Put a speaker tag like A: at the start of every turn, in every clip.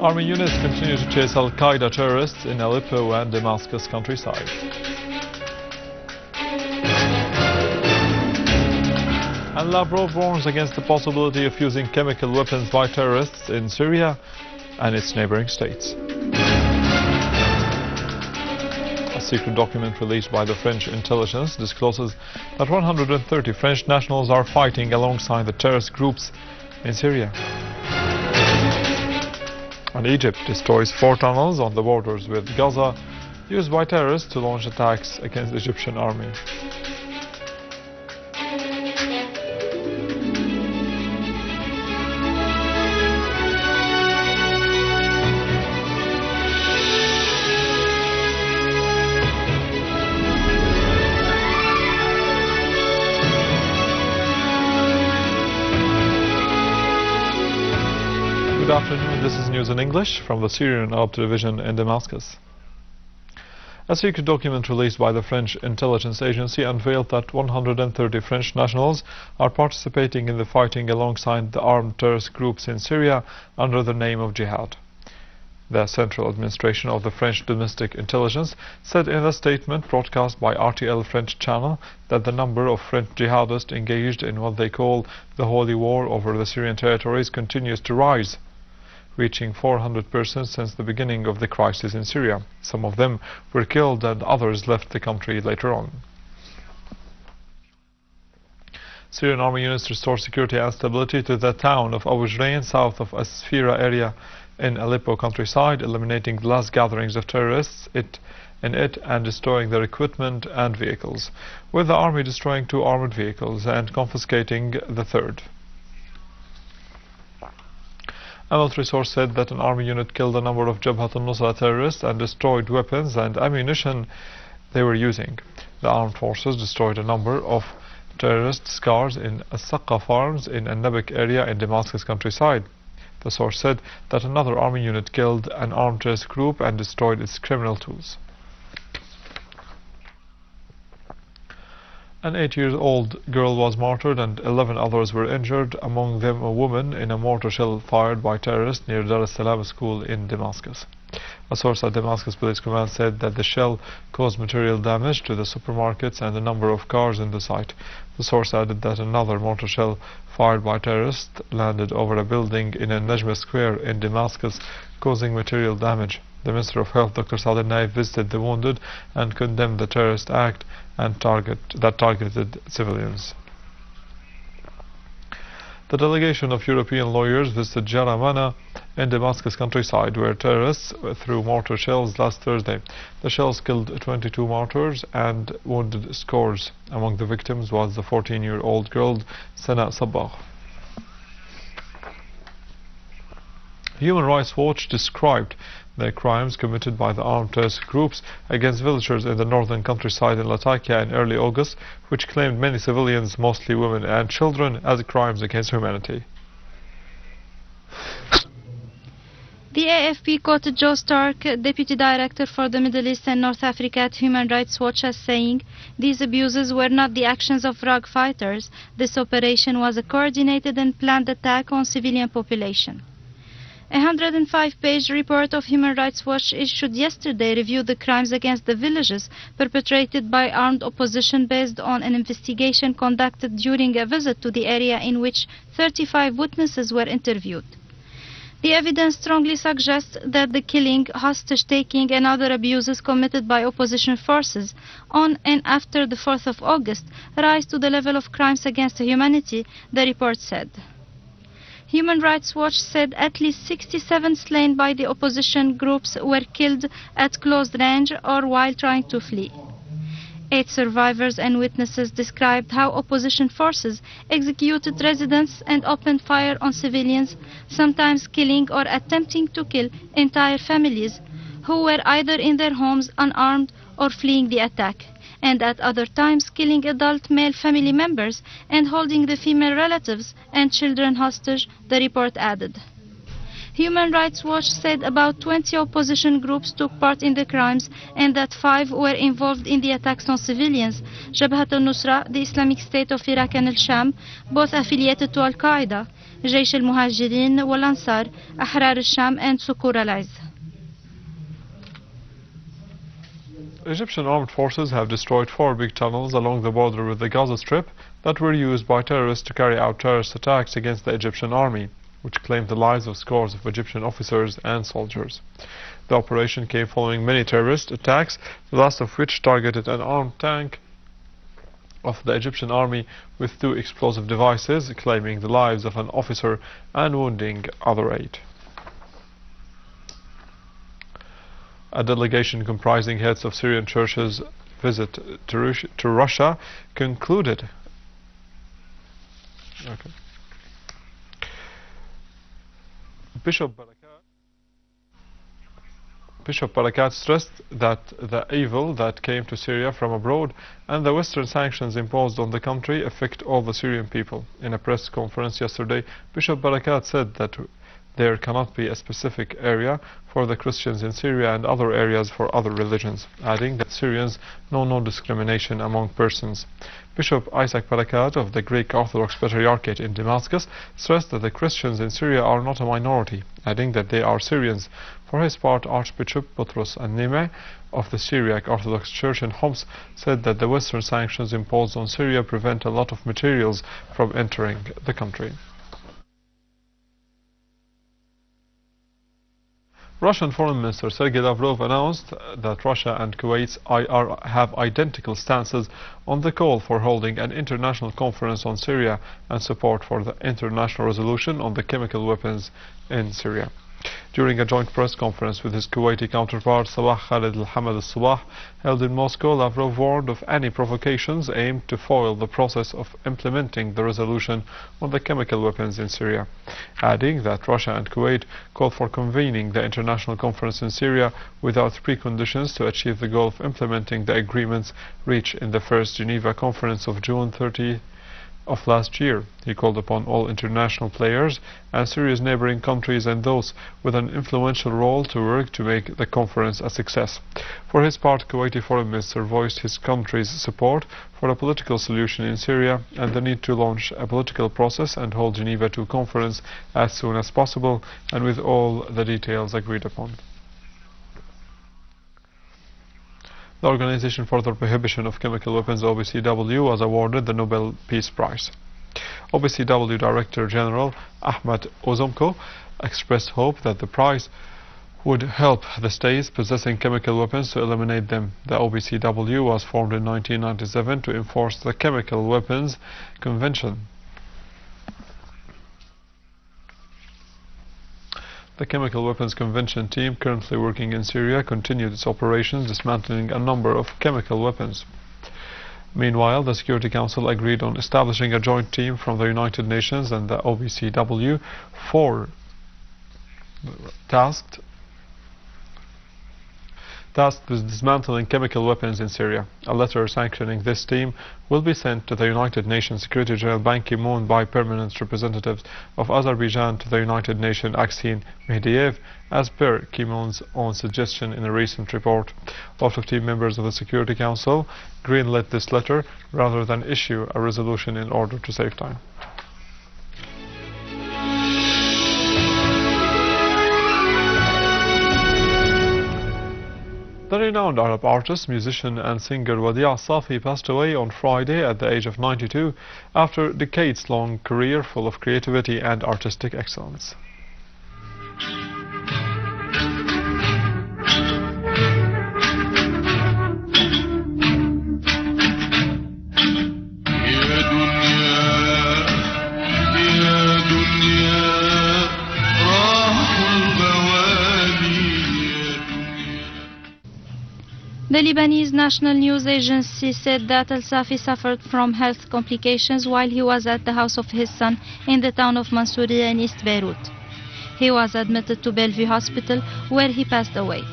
A: Army units continue to chase Al-Qaeda terrorists in Aleppo and Damascus countryside. And Lavrov warns against the possibility of using chemical weapons by terrorists in Syria and its neighboring states. A secret document released by the French intelligence discloses that 130 French nationals are fighting alongside the terrorist groups in Syria. And Egypt destroys 4 tunnels on the borders with Gaza used by terrorists to launch attacks against the Egyptian army. Good afternoon, this is news in English from the Syrian Arab television in Damascus. A secret document released by the French intelligence agency unveiled that 130 French nationals are participating in the fighting alongside the armed terrorist groups in Syria under the name of jihad. The Central Administration of the French Domestic Intelligence said in a statement broadcast by RTL French channel that the number of French jihadists engaged in what they call the holy war over the Syrian territories continues to rise, reaching 400 persons since the beginning of the crisis in Syria. Some of them were killed and others left the country later on. Syrian army units restored security and stability to the town of Abu Ghrain south of Asfira area in Aleppo countryside, eliminating the last gatherings of terrorists in it and destroying their equipment and vehicles, with the army destroying 2 armored vehicles and confiscating the 3rd. A military source said that an army unit killed a number of Jabhat al-Nusra terrorists and destroyed weapons and ammunition they were using. The armed forces destroyed a number of terrorist scars in As-Saqqa farms in a Nabek area in Damascus countryside. The source said that another army unit killed an armed terrorist group and destroyed its criminal tools. An 8-year-old girl was martyred and 11 others were injured, among them a woman, in a mortar shell fired by terrorists near Dar es Salaam school in Damascus. A source at Damascus Police Command said that the shell caused material damage to the supermarkets and a number of cars in the site. The source added that another mortar shell fired by terrorists landed over a building in a Najma Square in Damascus, causing material damage. The Minister of Health, Dr. Saleh Naif, visited the wounded and condemned the terrorist act and targeted civilians. The delegation of European lawyers visited Jaramana in Damascus countryside, where terrorists threw mortar shells last Thursday. The shells killed 22 martyrs and wounded scores. Among the victims was the 14-year-old girl Sana Sabah. Human Rights Watch described the crimes committed by the armed terrorist groups against villagers in the northern countryside in Latakia in early August, which claimed many civilians, mostly women and children, as crimes against humanity.
B: The AFP quoted Joe Stark, Deputy Director for the Middle East and North Africa at Human Rights Watch, as saying, "These abuses were not the actions of rogue fighters. This operation was a coordinated and planned attack on civilian population." A 105-page report of Human Rights Watch issued yesterday reviewed the crimes against the villages perpetrated by armed opposition based on an investigation conducted during a visit to the area in which 35 witnesses were interviewed. The evidence strongly suggests that the killing, hostage-taking and other abuses committed by opposition forces on and after the 4th of August rise to the level of crimes against humanity, the report said. Human Rights Watch said at least 67 slain by the opposition groups were killed at close range or while trying to flee. 8 survivors and witnesses described how opposition forces executed residents and opened fire on civilians, sometimes killing or attempting to kill entire families who were either in their homes unarmed or fleeing the attack, and at other times killing adult male family members and holding the female relatives and children hostage, the report added. Human Rights Watch said about 20 opposition groups took part in the crimes and that 5 were involved in the attacks on civilians: Jabhat al-Nusra, the Islamic State of Iraq and al-Sham, both affiliated to Al-Qaeda, جيش المهاجرين والأنصار أحرار الشام and Sukur allies.
A: Egyptian armed forces have destroyed 4 big tunnels along the border with the Gaza Strip that were used by terrorists to carry out terrorist attacks against the Egyptian army, which claimed the lives of scores of Egyptian officers and soldiers. The operation came following many terrorist attacks, the last of which targeted an armed tank of the Egyptian army with 2 explosive devices, claiming the lives of an officer and wounding other 8. A delegation comprising heads of Syrian churches' visit to Russia concluded. Bishop Barakat stressed that the evil that came to Syria from abroad and the Western sanctions imposed on the country affect all the Syrian people. In a press conference yesterday, Bishop Barakat said that there cannot be a specific area for the Christians in Syria and other areas for other religions, adding that Syrians know no discrimination among persons. Bishop Isaac Barakat of the Greek Orthodox Patriarchate in Damascus stressed that the Christians in Syria are not a minority, adding that they are Syrians. For his part, Archbishop Boutros Annime of the Syriac Orthodox Church in Homs said that the Western sanctions imposed on Syria prevent a lot of materials from entering the country. Russian Foreign Minister Sergei Lavrov announced that Russia and Kuwait have identical stances on the call for holding an international conference on Syria and support for the international resolution on the chemical weapons in Syria. During a joint press conference with his Kuwaiti counterpart Sabah Khalid al-Hamad al-Sabah held in Moscow, Lavrov warned of any provocations aimed to foil the process of implementing the resolution on the chemical weapons in Syria, adding that Russia and Kuwait called for convening the international conference in Syria without preconditions to achieve the goal of implementing the agreements reached in the first Geneva conference of June 30 of last year. He called upon all international players and Syria's neighboring countries and those with an influential role to work to make the conference a success. For his part, Kuwaiti Foreign Minister voiced his country's support for a political solution in Syria and the need to launch a political process and hold Geneva II conference as soon as possible and with all the details agreed upon. The Organization for the Prohibition of Chemical Weapons, OPCW, was awarded the Nobel Peace Prize. OPCW Director General Ahmed Ozomko expressed hope that the prize would help the states possessing chemical weapons to eliminate them. The OPCW was formed in 1997 to enforce the Chemical Weapons Convention. The Chemical Weapons Convention team, currently working in Syria, continued its operations, dismantling a number of chemical weapons. Meanwhile, the Security Council agreed on establishing a joint team from the United Nations and the OPCW tasked with dismantling chemical weapons in Syria. A letter sanctioning this team will be sent to the United Nations Secretary General Ban Ki-moon by permanent representatives of Azerbaijan to the United Nations Aksin Mehdiyev, as per Ki-moon's own suggestion in a recent report. Lots of team members of the Security Council greenlit this letter rather than issue a resolution in order to save time. The renowned Arab artist, musician and singer Wadia Safi passed away on Friday at the age of 92 after a decades-long career full of creativity and artistic excellence.
B: The Lebanese National News Agency said that Al-Safi suffered from health complications while he was at the house of his son in the town of Mansouriya in East Beirut. He was admitted to Bellevue Hospital, where he passed away.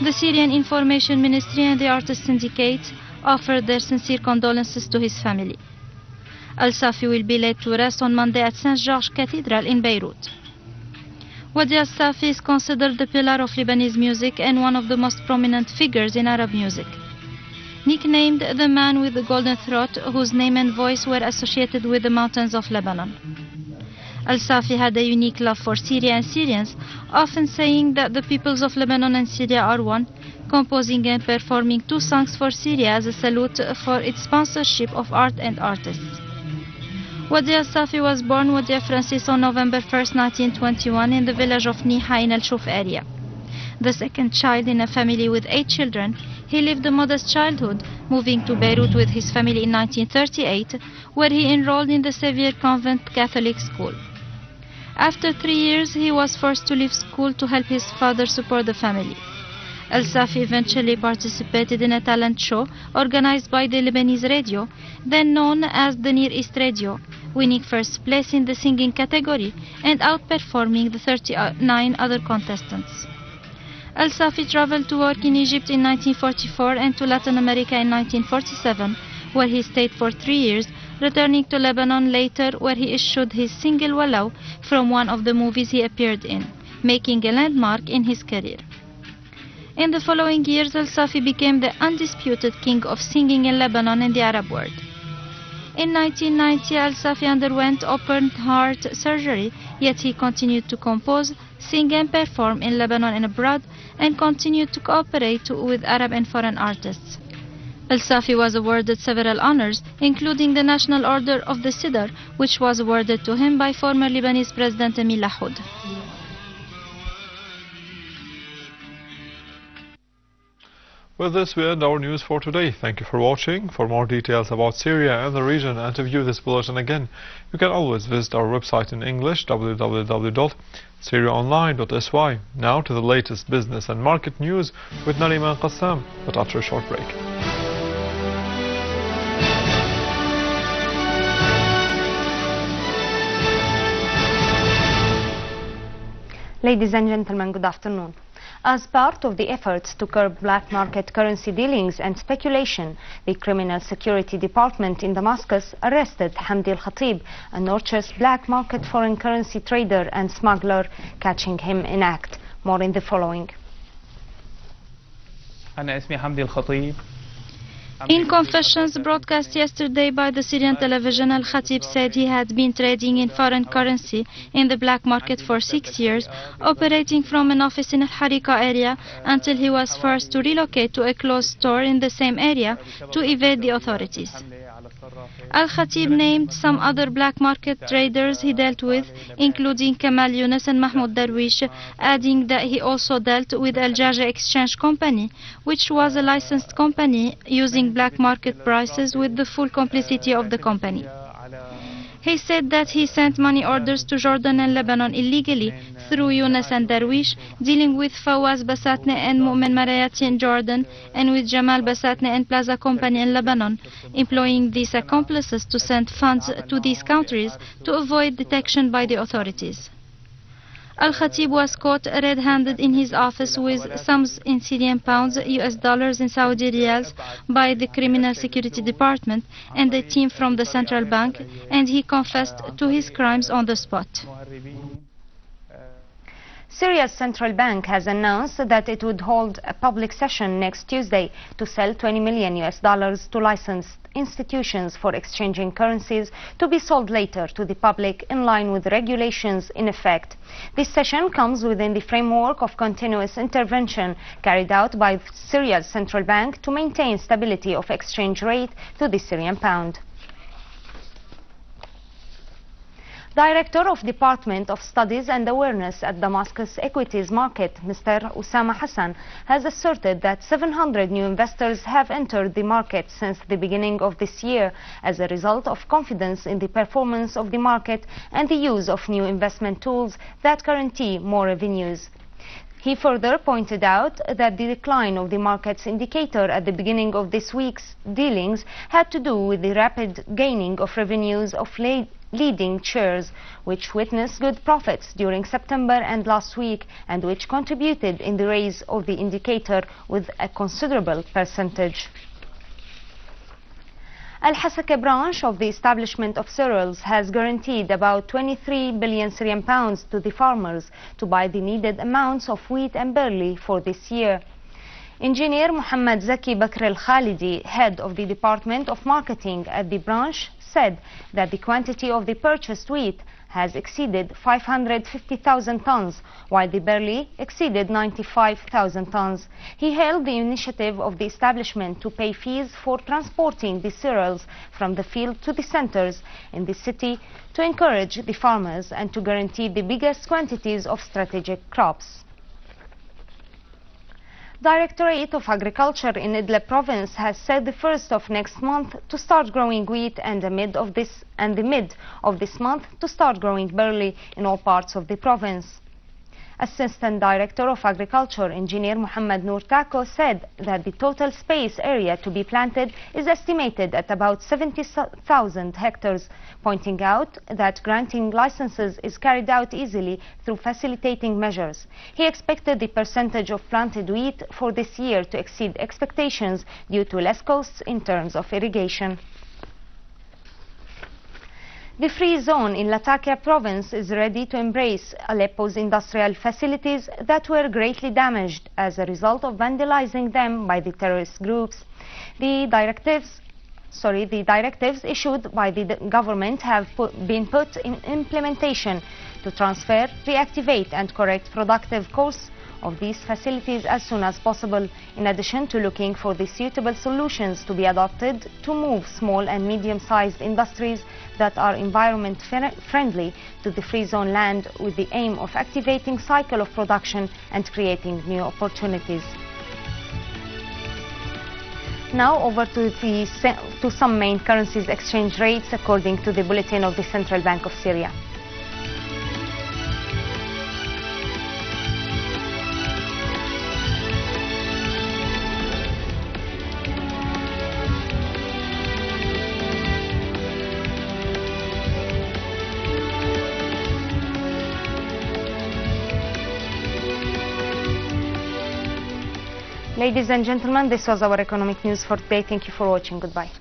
B: The Syrian Information Ministry and the Artists Syndicate offered their sincere condolences to his family. Al-Safi will be laid to rest on Monday at St. George Cathedral in Beirut. Wadia Safi is considered the pillar of Lebanese music and one of the most prominent figures in Arab music. Nicknamed the man with the golden throat, whose name and voice were associated with the mountains of Lebanon. Al-Safi had a unique love for Syria and Syrians, often saying that the peoples of Lebanon and Syria are one, composing and performing 2 songs for Syria as a salute for its sponsorship of art and artists. Wadi Al-Safi was born Wadi Francis on November 1, 1921 in the village of Niha in Al-Shuf area. The second child in a family with 8 children, he lived a modest childhood, moving to Beirut with his family in 1938, where he enrolled in the Xavier Convent Catholic School. After 3 years, he was forced to leave school to help his father support the family. Al-Safi eventually participated in a talent show organized by the Lebanese radio, then known as the Near East Radio, winning first place in the singing category and outperforming the 39 other contestants. Al-Safi traveled to work in Egypt in 1944 and to Latin America in 1947, where he stayed for 3 years, returning to Lebanon later, where he issued his single Walau from one of the movies he appeared in, making a landmark in his career. In the following years, Al-Safi became the undisputed king of singing in Lebanon and the Arab world. In 1990, Al-Safi underwent open heart surgery, yet he continued to compose, sing and perform in Lebanon and abroad, and continued to cooperate with Arab and foreign artists. Al-Safi was awarded several honors, including the National Order of the Sidr, which was awarded to him by former Lebanese President Emile Lahoud.
A: With this, we end our news for today. Thank you for watching. For more details about Syria and the region and to view this bulletin again, you can always visit our website in English, www.syriaonline.sy. Now to the latest business and market news with Nariman Qassam, but after a short break.
C: Ladies and gentlemen, good afternoon. As part of the efforts to curb black market currency dealings and speculation, the Criminal Security Department in Damascus arrested Hamdi Al-Khatib, a notorious black market foreign currency trader and smuggler, catching him in act. More in the following.
B: In confessions broadcast yesterday by the Syrian television, Al-Khatib said he had been trading in foreign currency in the black market for 6 years, operating from an office in Al-Harika area until he was forced to relocate to a closed store in the same area to evade the authorities. Al-Khatib named some other black market traders he dealt with, including Kamal Yunus and Mahmoud Darwish, adding that he also dealt with Al-Jaja Exchange Company, which was a licensed company using black market prices with the full complicity of the company. He said that he sent money orders to Jordan and Lebanon illegally through Yunus and Darwish, dealing with Fawaz Basatne and Mu'min Marayati in Jordan, and with Jamal Basatne and Plaza Company in Lebanon, employing these accomplices to send funds to these countries to avoid detection by the authorities. Al-Khatib was caught red-handed in his office with sums in Syrian pounds, US dollars and Saudi riyals by the Criminal Security Department and a team from the central bank, and he confessed to his crimes on the spot.
C: Syria's central bank has announced that it would hold a public session next Tuesday to sell $20 million to licensed institutions for exchanging currencies to be sold later to the public in line with regulations in effect. This session comes within the framework of continuous intervention carried out by Syria's central bank to maintain stability of exchange rate to the Syrian pound. Director of Department of Studies and Awareness at Damascus Equities Market, Mr. Osama Hassan, has asserted that 700 new investors have entered the market since the beginning of this year as a result of confidence in the performance of the market and the use of new investment tools that guarantee more revenues. He further pointed out that the decline of the market's indicator at the beginning of this week's dealings had to do with the rapid gaining of revenues of leading shares, which witnessed good profits during September and last week, and which contributed in the raise of the indicator with a considerable percentage. Al-Hasaka branch of the establishment of cereals has guaranteed about 23 billion Syrian pounds to the farmers to buy the needed amounts of wheat and barley for this year. Engineer Muhammad Zaki Bakr al-Khalidi, head of the Department of Marketing at the branch, said that the quantity of the purchased wheat has exceeded 550,000 tons, while the barley exceeded 95,000 tons. He hailed the initiative of the establishment to pay fees for transporting the cereals from the field to the centers in the city to encourage the farmers and to guarantee the biggest quantities of strategic crops. Directorate of Agriculture in Idlib province has said the 1st of next month to start growing wheat and the mid of this month to start growing barley in all parts of the province. Assistant Director of Agriculture, Engineer Muhammad Noor Tako, said that the total space area to be planted is estimated at about 70,000 hectares, pointing out that granting licenses is carried out easily through facilitating measures. He expected the percentage of planted wheat for this year to exceed expectations due to less costs in terms of irrigation. The free zone in Latakia province is ready to embrace Aleppo's industrial facilities that were greatly damaged as a result of vandalizing them by the terrorist groups. The directives issued by the government have been put in implementation to transfer, reactivate and correct productive course of these facilities as soon as possible, in addition to looking for the suitable solutions to be adopted to move small and medium-sized industries that are environment friendly to the free zone land with the aim of activating cycle of production and creating new opportunities. Now over to some main currencies exchange rates according to the bulletin of the Central Bank of Syria. Ladies and gentlemen, this was our economic news for today. Thank you for watching. Goodbye.